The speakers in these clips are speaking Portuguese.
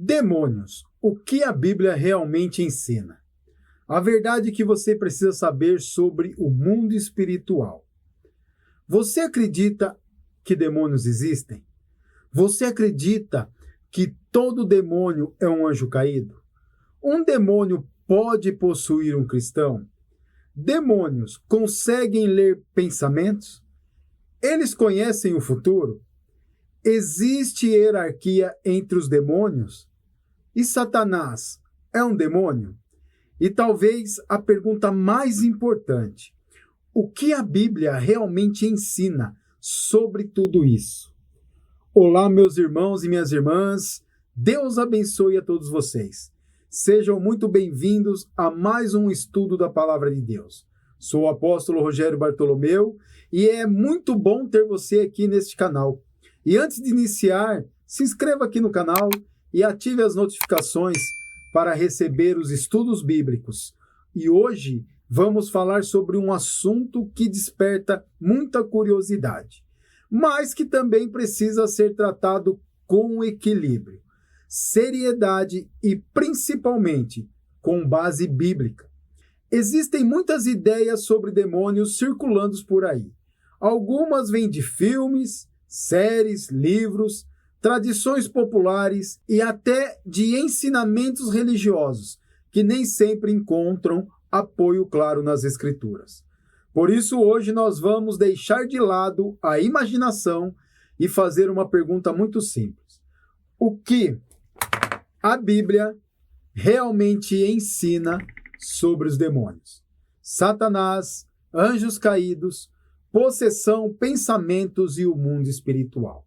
Demônios, o que a Bíblia realmente ensina? A verdade que você precisa saber sobre o mundo espiritual. Você acredita que demônios existem? Você acredita que todo demônio é um anjo caído? Um demônio pode possuir um cristão? Demônios conseguem ler pensamentos? Eles conhecem o futuro? Existe hierarquia entre os demônios? E Satanás é um demônio? E talvez a pergunta mais importante: o que a Bíblia realmente ensina sobre tudo isso? Olá, meus irmãos e minhas irmãs, Deus abençoe a todos vocês. Sejam muito bem-vindos a mais um estudo da Palavra de Deus. Sou o apóstolo Rogério Bartolomeu e é muito bom ter você aqui neste canal. E antes de iniciar, se inscreva aqui no canal e ative as notificações para receber os estudos bíblicos. E hoje vamos falar sobre um assunto que desperta muita curiosidade, mas que também precisa ser tratado com equilíbrio, seriedade e principalmente com base bíblica. Existem muitas ideias sobre demônios circulando por aí. Algumas vêm de filmes, séries, livros, tradições populares e até de ensinamentos religiosos, que nem sempre encontram apoio claro nas Escrituras. Por isso, hoje nós vamos deixar de lado a imaginação e fazer uma pergunta muito simples. O que a Bíblia realmente ensina sobre os demônios? Satanás, anjos caídos, possessão, pensamentos e o mundo espiritual.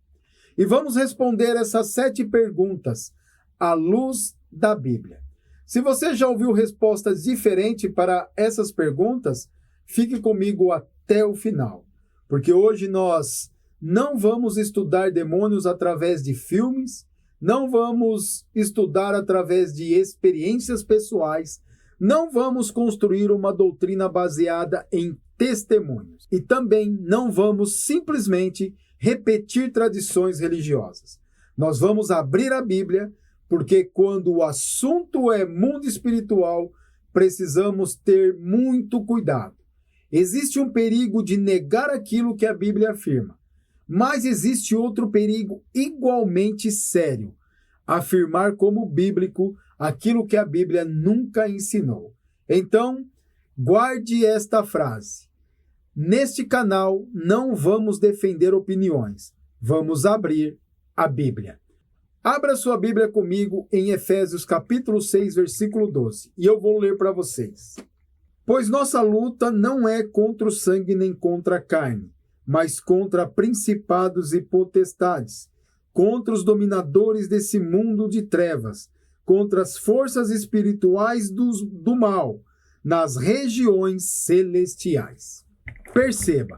E vamos responder essas 7 perguntas à luz da Bíblia. Se você já ouviu respostas diferentes para essas perguntas, fique comigo até o final, porque hoje nós não vamos estudar demônios através de filmes, não vamos estudar através de experiências pessoais, não vamos construir uma doutrina baseada em testemunhos. E também não vamos simplesmente repetir tradições religiosas. Nós vamos abrir a Bíblia, porque quando o assunto é mundo espiritual, precisamos ter muito cuidado. Existe um perigo de negar aquilo que a Bíblia afirma, mas existe outro perigo igualmente sério: afirmar como bíblico aquilo que a Bíblia nunca ensinou. Então, guarde esta frase: neste canal não vamos defender opiniões, vamos abrir a Bíblia. Abra sua Bíblia comigo em Efésios capítulo 6, versículo 12, e eu vou ler para vocês. Pois nossa luta não é contra o sangue nem contra a carne, mas contra principados e potestades, contra os dominadores desse mundo de trevas, contra as forças espirituais do mal, nas regiões celestiais. Perceba,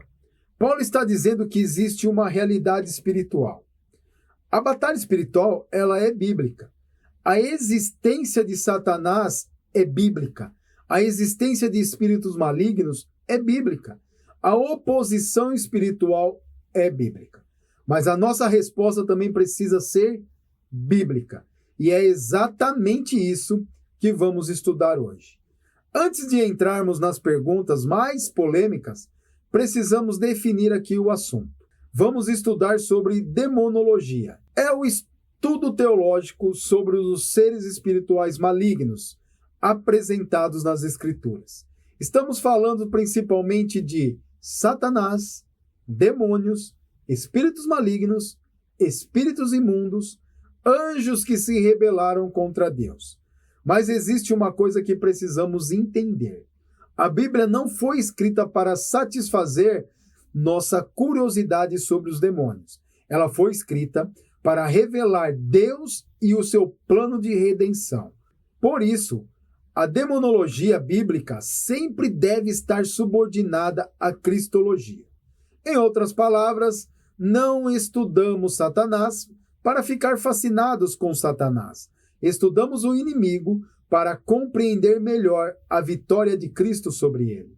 Paulo está dizendo que existe uma realidade espiritual. A batalha espiritual, ela é bíblica. A existência de Satanás é bíblica. A existência de espíritos malignos é bíblica. A oposição espiritual é bíblica. Mas a nossa resposta também precisa ser bíblica. E é exatamente isso que vamos estudar hoje. Antes de entrarmos nas perguntas mais polêmicas, precisamos definir aqui o assunto. Vamos estudar sobre demonologia. É o estudo teológico sobre os seres espirituais malignos apresentados nas Escrituras. Estamos falando principalmente de Satanás, demônios, espíritos malignos, espíritos imundos, anjos que se rebelaram contra Deus. Mas existe uma coisa que precisamos entender. A Bíblia não foi escrita para satisfazer nossa curiosidade sobre os demônios. Ela foi escrita para revelar Deus e o seu plano de redenção. Por isso, a demonologia bíblica sempre deve estar subordinada à cristologia. Em outras palavras, não estudamos Satanás para ficar fascinados com Satanás. Estudamos o inimigo para compreender melhor a vitória de Cristo sobre ele.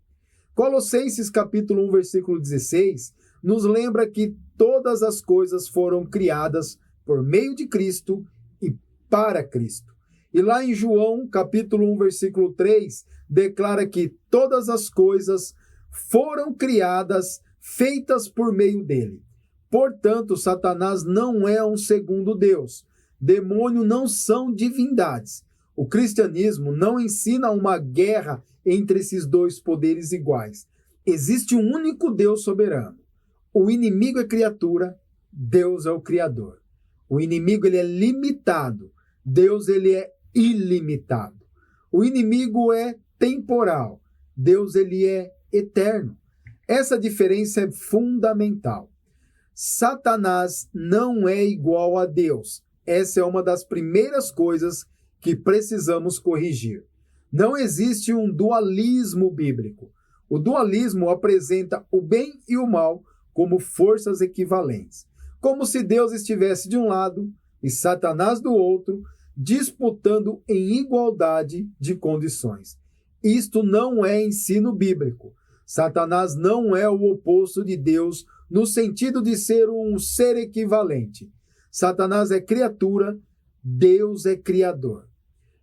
Colossenses capítulo 1, versículo 16, nos lembra que todas as coisas foram criadas por meio de Cristo e para Cristo. E lá em João, capítulo 1, versículo 3, declara que todas as coisas foram criadas, feitas por meio dele. Portanto, Satanás não é um segundo Deus. Demônios não são divindades. O cristianismo não ensina uma guerra entre esses dois poderes iguais. Existe um único Deus soberano. O inimigo é criatura, Deus é o Criador. O inimigo ele é limitado, Deus ele é ilimitado. O inimigo é temporal, Deus ele é eterno. Essa diferença é fundamental. Satanás não é igual a Deus. Essa é uma das primeiras coisas que precisamos corrigir. Não existe um dualismo bíblico. O dualismo apresenta o bem e o mal como forças equivalentes, como se Deus estivesse de um lado e Satanás do outro, disputando em igualdade de condições. Isto não é ensino bíblico. Satanás não é o oposto de Deus no sentido de ser um ser equivalente. Satanás é criatura, Deus é criador.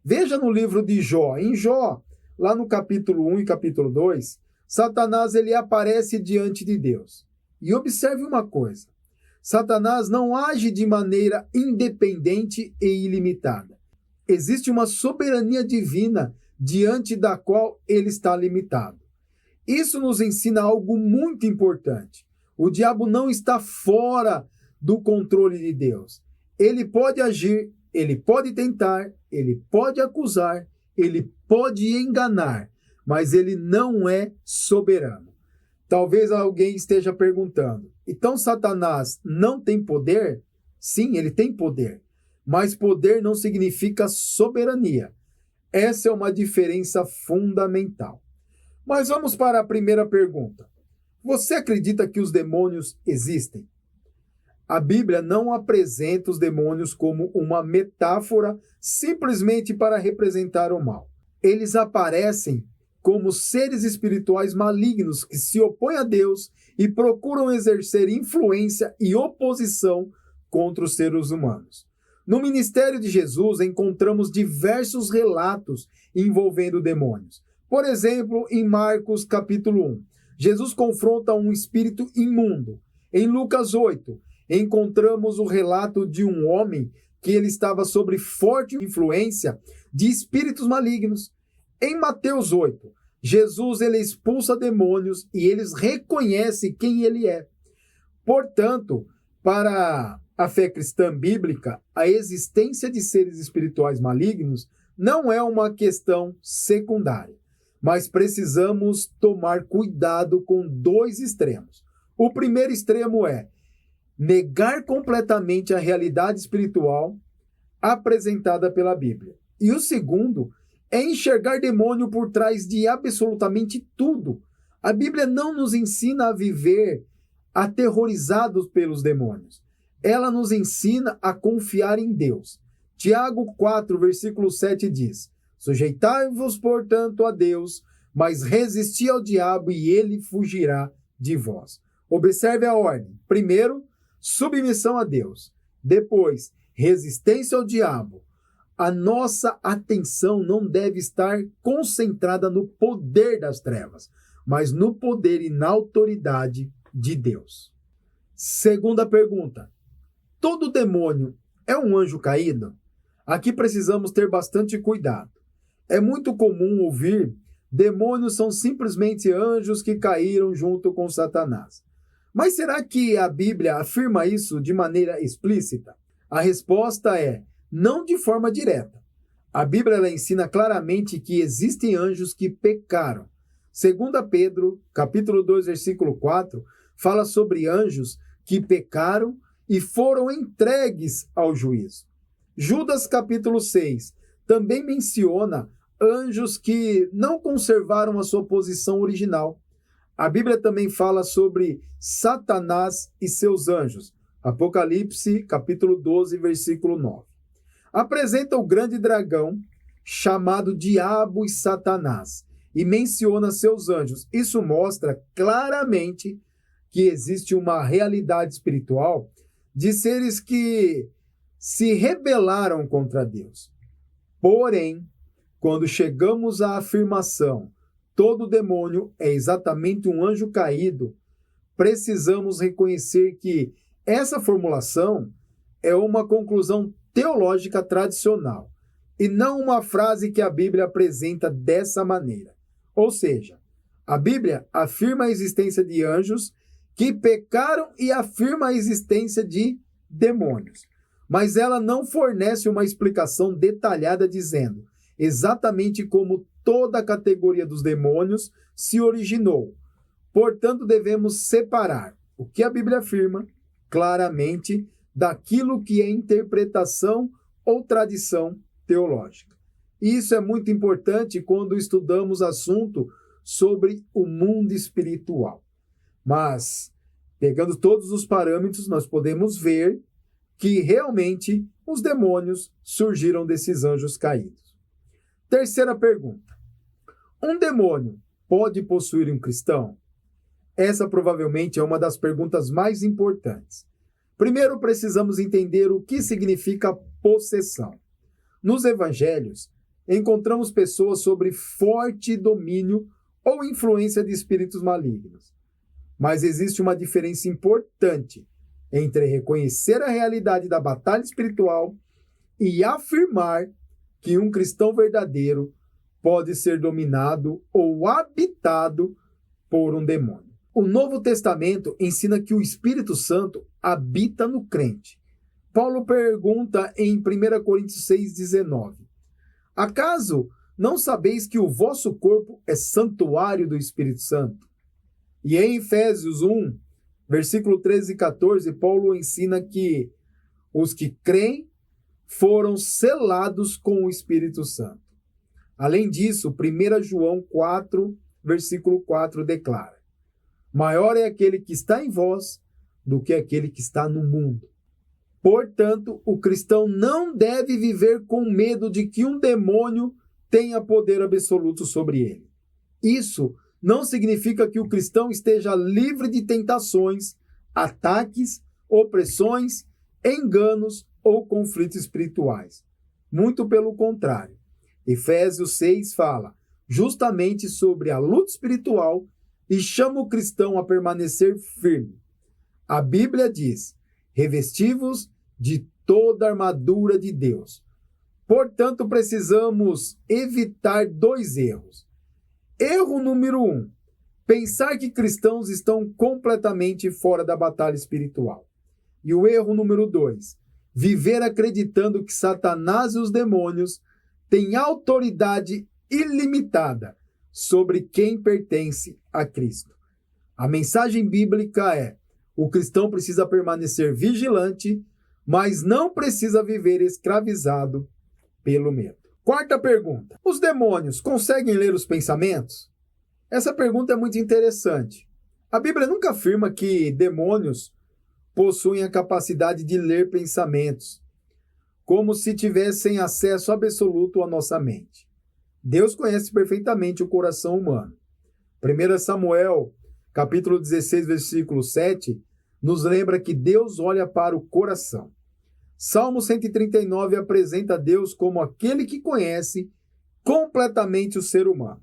Veja no livro de Jó. Em Jó, lá no capítulo 1 e capítulo 2, Satanás ele aparece diante de Deus. E observe uma coisa. Satanás não age de maneira independente e ilimitada. Existe uma soberania divina diante da qual ele está limitado. Isso nos ensina algo muito importante. O diabo não está fora do controle de Deus. Ele pode agir, ele pode tentar, ele pode acusar, ele pode enganar, mas ele não é soberano. Talvez alguém esteja perguntando, então Satanás não tem poder? Sim, ele tem poder, mas poder não significa soberania. Essa é uma diferença fundamental. Mas vamos para a primeira pergunta. Você acredita que os demônios existem? A Bíblia não apresenta os demônios como uma metáfora simplesmente para representar o mal. Eles aparecem como seres espirituais malignos que se opõem a Deus e procuram exercer influência e oposição contra os seres humanos. No ministério de Jesus, encontramos diversos relatos envolvendo demônios. Por exemplo, em Marcos capítulo 1, Jesus confronta um espírito imundo. Em Lucas 8, encontramos o relato de um homem que ele estava sob forte influência de espíritos malignos. Em Mateus 8, Jesus ele expulsa demônios e eles reconhecem quem ele é. Portanto, para a fé cristã bíblica, a existência de seres espirituais malignos não é uma questão secundária, mas precisamos tomar cuidado com dois extremos. O primeiro extremo é negar completamente a realidade espiritual apresentada pela Bíblia. E o segundo é enxergar demônio por trás de absolutamente tudo. A Bíblia não nos ensina a viver aterrorizados pelos demônios. Ela nos ensina a confiar em Deus. Tiago 4, versículo 7 diz: Sujeitai-vos, portanto, a Deus, mas resisti ao diabo e ele fugirá de vós. Observe a ordem. Primeiro, submissão a Deus. Depois, resistência ao diabo. A nossa atenção não deve estar concentrada no poder das trevas, mas no poder e na autoridade de Deus. Segunda pergunta. Todo demônio é um anjo caído? Aqui precisamos ter bastante cuidado. É muito comum ouvir demônios são simplesmente anjos que caíram junto com Satanás. Mas será que a Bíblia afirma isso de maneira explícita? A resposta é não de forma direta. A Bíblia ela ensina claramente que existem anjos que pecaram. 2 Pedro, capítulo 2, versículo 4, fala sobre anjos que pecaram e foram entregues ao juízo. Judas, capítulo 6, também menciona anjos que não conservaram a sua posição original. A Bíblia também fala sobre Satanás e seus anjos. Apocalipse, capítulo 12, versículo 9. Apresenta o grande dragão, chamado Diabo e Satanás, e menciona seus anjos. Isso mostra claramente que existe uma realidade espiritual de seres que se rebelaram contra Deus. Porém, quando chegamos à afirmação todo demônio é exatamente um anjo caído, precisamos reconhecer que essa formulação é uma conclusão teológica tradicional e não uma frase que a Bíblia apresenta dessa maneira. Ou seja, a Bíblia afirma a existência de anjos que pecaram e afirma a existência de demônios, mas ela não fornece uma explicação detalhada dizendo exatamente como toda a categoria dos demônios se originou. Portanto, devemos separar o que a Bíblia afirma claramente daquilo que é interpretação ou tradição teológica. E isso é muito importante quando estudamos assunto sobre o mundo espiritual. Mas, pegando todos os parâmetros, nós podemos ver que realmente os demônios surgiram desses anjos caídos. Terceira pergunta. Um demônio pode possuir um cristão? Essa provavelmente é uma das perguntas mais importantes. Primeiro, precisamos entender o que significa possessão. Nos evangelhos, encontramos pessoas sob forte domínio ou influência de espíritos malignos. Mas existe uma diferença importante entre reconhecer a realidade da batalha espiritual e afirmar que um cristão verdadeiro pode ser dominado ou habitado por um demônio. O Novo Testamento ensina que o Espírito Santo habita no crente. Paulo pergunta em 1 Coríntios 6,19: acaso não sabeis que o vosso corpo é santuário do Espírito Santo? E em Efésios 1, versículo 13 e 14, Paulo ensina que os que creem foram selados com o Espírito Santo. Além disso, 1 João 4, versículo 4 declara: maior é aquele que está em vós do que aquele que está no mundo. Portanto, o cristão não deve viver com medo de que um demônio tenha poder absoluto sobre ele. Isso não significa que o cristão esteja livre de tentações, ataques, opressões, enganos ou conflitos espirituais. Muito pelo contrário. Efésios 6 fala justamente sobre a luta espiritual e chama o cristão a permanecer firme. A Bíblia diz: revesti-vos de toda a armadura de Deus. Portanto, precisamos evitar dois erros. Erro número 1, pensar que cristãos estão completamente fora da batalha espiritual. E o erro número 2, viver acreditando que Satanás e os demônios têm autoridade ilimitada sobre quem pertence a Cristo. A mensagem bíblica é: o cristão precisa permanecer vigilante, mas não precisa viver escravizado pelo medo. Quarta pergunta. Os demônios conseguem ler os pensamentos? Essa pergunta é muito interessante. A Bíblia nunca afirma que demônios possuem a capacidade de ler pensamentos, como se tivessem acesso absoluto à nossa mente. Deus conhece perfeitamente o coração humano. 1 Samuel, capítulo 16, versículo 7, nos lembra que Deus olha para o coração. Salmo 139 apresenta Deus como aquele que conhece completamente o ser humano.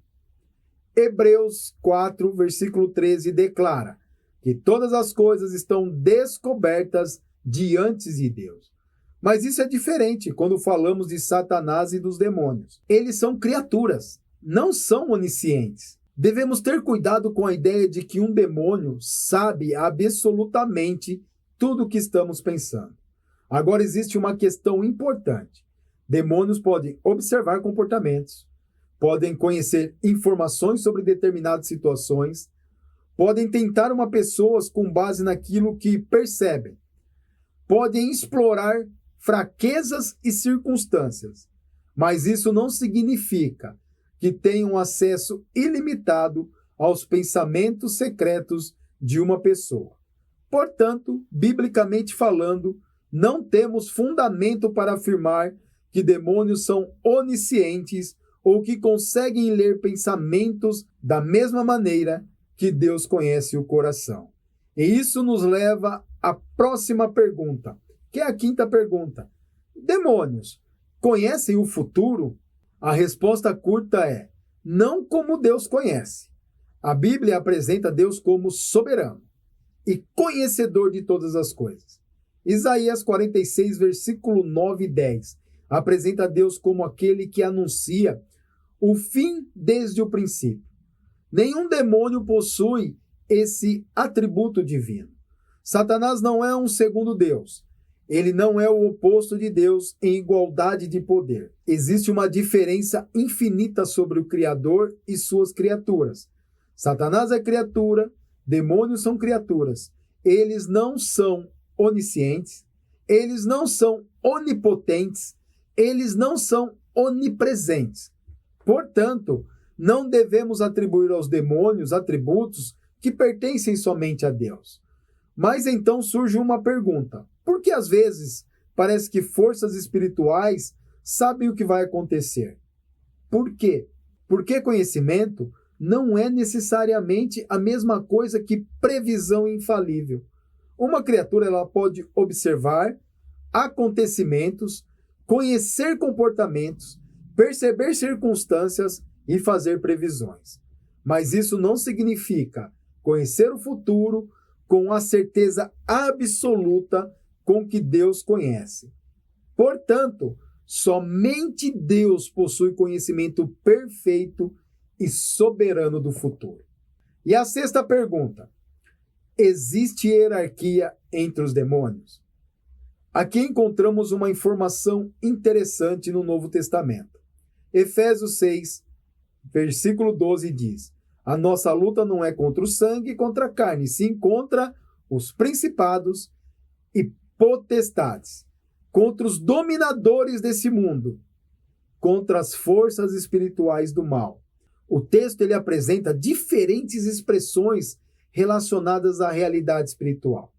Hebreus 4, versículo 13, declara que todas as coisas estão descobertas diante de Deus. Mas isso é diferente quando falamos de Satanás e dos demônios. Eles são criaturas, não são oniscientes. Devemos ter cuidado com a ideia de que um demônio sabe absolutamente tudo o que estamos pensando. Agora existe uma questão importante. Demônios podem observar comportamentos, podem conhecer informações sobre determinadas situações, podem tentar uma pessoa com base naquilo que percebem, podem explorar fraquezas e circunstâncias, mas isso não significa que tenham acesso ilimitado aos pensamentos secretos de uma pessoa. Portanto, biblicamente falando, não temos fundamento para afirmar que demônios são oniscientes ou que conseguem ler pensamentos da mesma maneira que Deus conhece o coração. E isso nos leva à próxima pergunta, que é a quinta pergunta. Demônios conhecem o futuro? A resposta curta é: não como Deus conhece. A Bíblia apresenta Deus como soberano e conhecedor de todas as coisas. Isaías 46, versículo 9 e 10, apresenta Deus como aquele que anuncia o fim desde o princípio. Nenhum demônio possui esse atributo divino. Satanás não é um segundo Deus. Ele não é o oposto de Deus em igualdade de poder. Existe uma diferença infinita sobre o Criador e suas criaturas. Satanás é criatura, demônios são criaturas. Eles não são oniscientes, eles não são onipotentes, eles não são onipresentes. Portanto, não devemos atribuir aos demônios atributos que pertencem somente a Deus. Mas então surge uma pergunta: por que às vezes parece que forças espirituais sabem o que vai acontecer? Por quê? Porque conhecimento não é necessariamente a mesma coisa que previsão infalível. Uma criatura ela pode observar acontecimentos, conhecer comportamentos, perceber circunstâncias e fazer previsões. Mas isso não significa conhecer o futuro com a certeza absoluta com que Deus conhece. Portanto, somente Deus possui conhecimento perfeito e soberano do futuro. E a sexta pergunta: existe hierarquia entre os demônios? Aqui encontramos uma informação interessante no Novo Testamento. Efésios 6, versículo 12 diz: a nossa luta não é contra o sangue e contra a carne, sim contra os principados e potestades, contra os dominadores desse mundo, contra as forças espirituais do mal. O texto ele apresenta diferentes expressões relacionadas à realidade espiritual.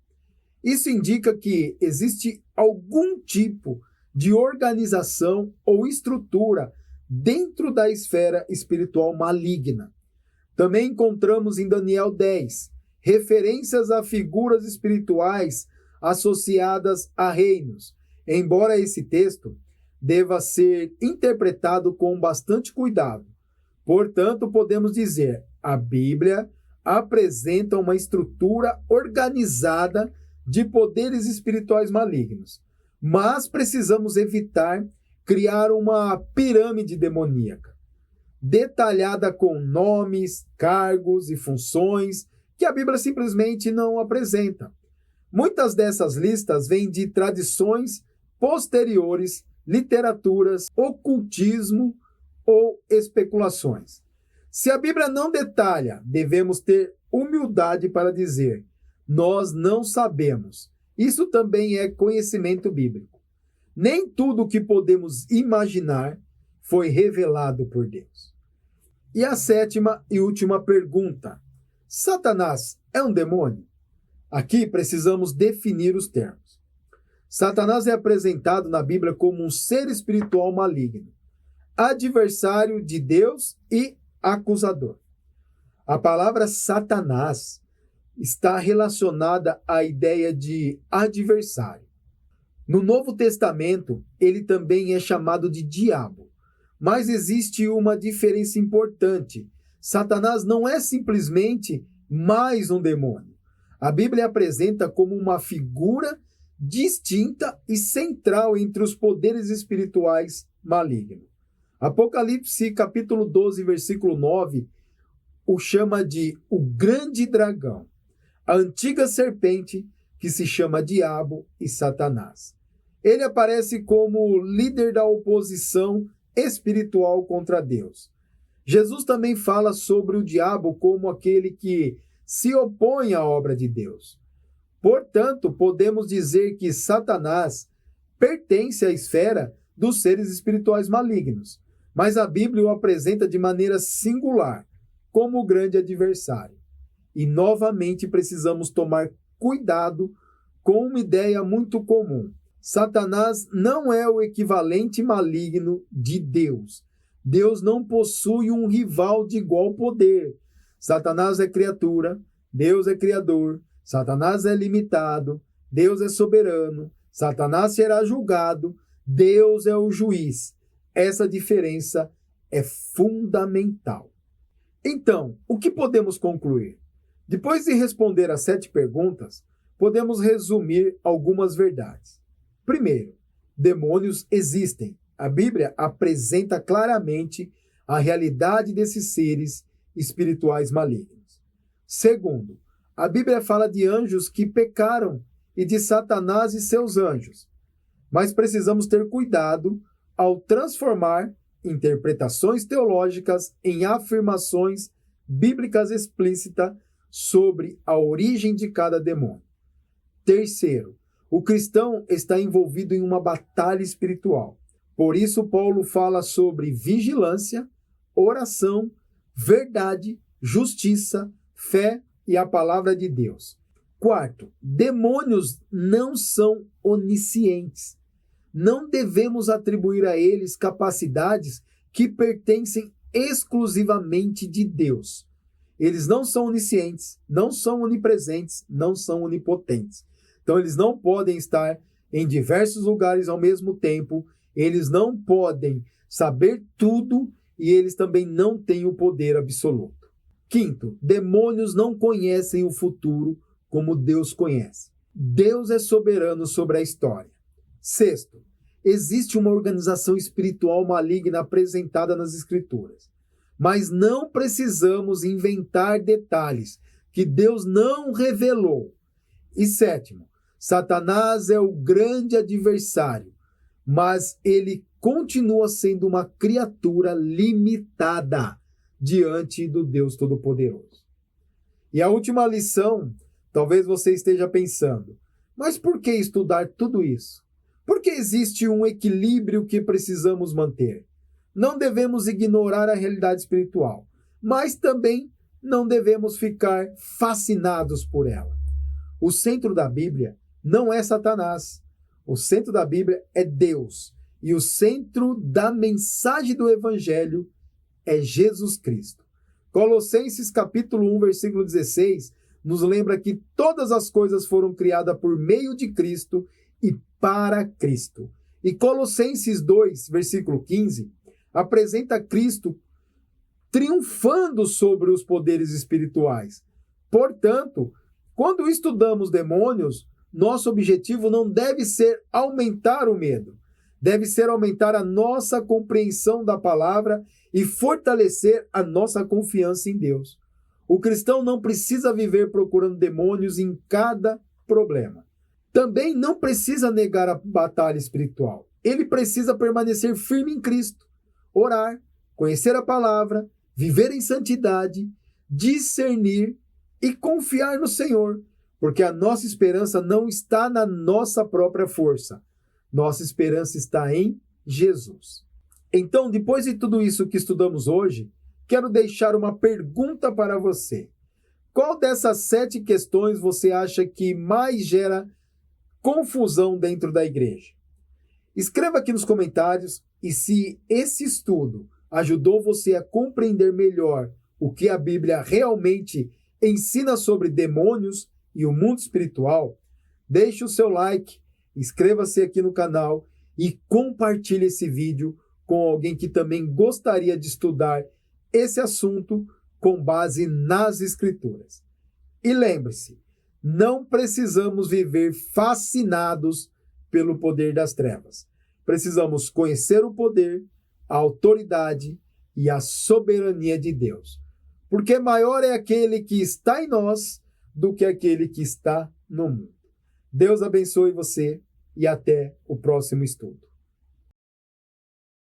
Isso indica que existe algum tipo de organização ou estrutura dentro da esfera espiritual maligna. Também encontramos em Daniel 10 referências a figuras espirituais associadas a reinos, embora esse texto deva ser interpretado com bastante cuidado. Portanto, podemos dizer, a Bíblia apresenta uma estrutura organizada de poderes espirituais malignos, mas precisamos evitar criar uma pirâmide demoníaca, detalhada com nomes, cargos e funções que a Bíblia simplesmente não apresenta. Muitas dessas listas vêm de tradições posteriores, literaturas, ocultismo ou especulações. Se a Bíblia não detalha, devemos ter humildade para dizer: nós não sabemos. Isso também é conhecimento bíblico. Nem tudo o que podemos imaginar foi revelado por Deus. E a sétima e última pergunta: Satanás é um demônio? Aqui precisamos definir os termos. Satanás é apresentado na Bíblia como um ser espiritual maligno, adversário de Deus e acusador. A palavra Satanás está relacionada à ideia de adversário. No Novo Testamento, ele também é chamado de diabo. Mas existe uma diferença importante. Satanás não é simplesmente mais um demônio. A Bíblia apresenta como uma figura distinta e central entre os poderes espirituais malignos. Apocalipse capítulo 12, versículo 9, o chama de o grande dragão, a antiga serpente que se chama Diabo e Satanás. Ele aparece como líder da oposição espiritual contra Deus. Jesus também fala sobre o diabo como aquele que se opõe à obra de Deus. Portanto, podemos dizer que Satanás pertence à esfera dos seres espirituais malignos, mas a Bíblia o apresenta de maneira singular, como o grande adversário. E novamente precisamos tomar cuidado com uma ideia muito comum. Satanás não é o equivalente maligno de Deus. Deus não possui um rival de igual poder. Satanás é criatura, Deus é criador. Satanás é limitado, Deus é soberano. Satanás será julgado, Deus é o juiz. Essa diferença é fundamental. Então, o que podemos concluir? Depois de responder as 7 perguntas, podemos resumir algumas verdades. Primeiro, demônios existem. A Bíblia apresenta claramente a realidade desses seres espirituais malignos. Segundo, a Bíblia fala de anjos que pecaram e de Satanás e seus anjos. Mas precisamos ter cuidado ao transformar interpretações teológicas em afirmações bíblicas explícitas sobre a origem de cada demônio. Terceiro, o cristão está envolvido em uma batalha espiritual. Por isso, Paulo fala sobre vigilância, oração, verdade, justiça, fé e a palavra de Deus. Quarto, demônios não são oniscientes. Não devemos atribuir a eles capacidades que pertencem exclusivamente de Deus. Eles não são oniscientes, não são onipresentes, não são onipotentes. Então, eles não podem estar em diversos lugares ao mesmo tempo, eles não podem saber tudo e eles também não têm o poder absoluto. Quinto, demônios não conhecem o futuro como Deus conhece. Deus é soberano sobre a história. Sexto, existe uma organização espiritual maligna apresentada nas Escrituras. Mas não precisamos inventar detalhes que Deus não revelou. E sétimo, Satanás é o grande adversário, mas ele continua sendo uma criatura limitada diante do Deus Todo-Poderoso. E a última lição, talvez você esteja pensando, mas por que estudar tudo isso? Porque existe um equilíbrio que precisamos manter. Não devemos ignorar a realidade espiritual, mas também não devemos ficar fascinados por ela. O centro da Bíblia não é Satanás. O centro da Bíblia é Deus. E o centro da mensagem do Evangelho é Jesus Cristo. Colossenses capítulo 1, versículo 16, nos lembra que todas as coisas foram criadas por meio de Cristo e para Cristo. E Colossenses 2, versículo 15, apresenta Cristo triunfando sobre os poderes espirituais. Portanto, quando estudamos demônios, nosso objetivo não deve ser aumentar o medo, deve ser aumentar a nossa compreensão da palavra e fortalecer a nossa confiança em Deus. O cristão não precisa viver procurando demônios em cada problema. Também não precisa negar a batalha espiritual. Ele precisa permanecer firme em Cristo, orar, conhecer a palavra, viver em santidade, discernir e confiar no Senhor, porque a nossa esperança não está na nossa própria força. Nossa esperança está em Jesus. Então, depois de tudo isso que estudamos hoje, quero deixar uma pergunta para você. Qual dessas 7 questões você acha que mais gera confusão dentro da igreja? Escreva aqui nos comentários e se esse estudo ajudou você a compreender melhor o que a Bíblia realmente ensina sobre demônios e o mundo espiritual, deixe o seu like, inscreva-se aqui no canal e compartilhe esse vídeo com alguém que também gostaria de estudar esse assunto com base nas Escrituras. E lembre-se, não precisamos viver fascinados pelo poder das trevas. Precisamos conhecer o poder, a autoridade e a soberania de Deus. Porque maior é aquele que está em nós do que aquele que está no mundo. Deus abençoe você e até o próximo estudo.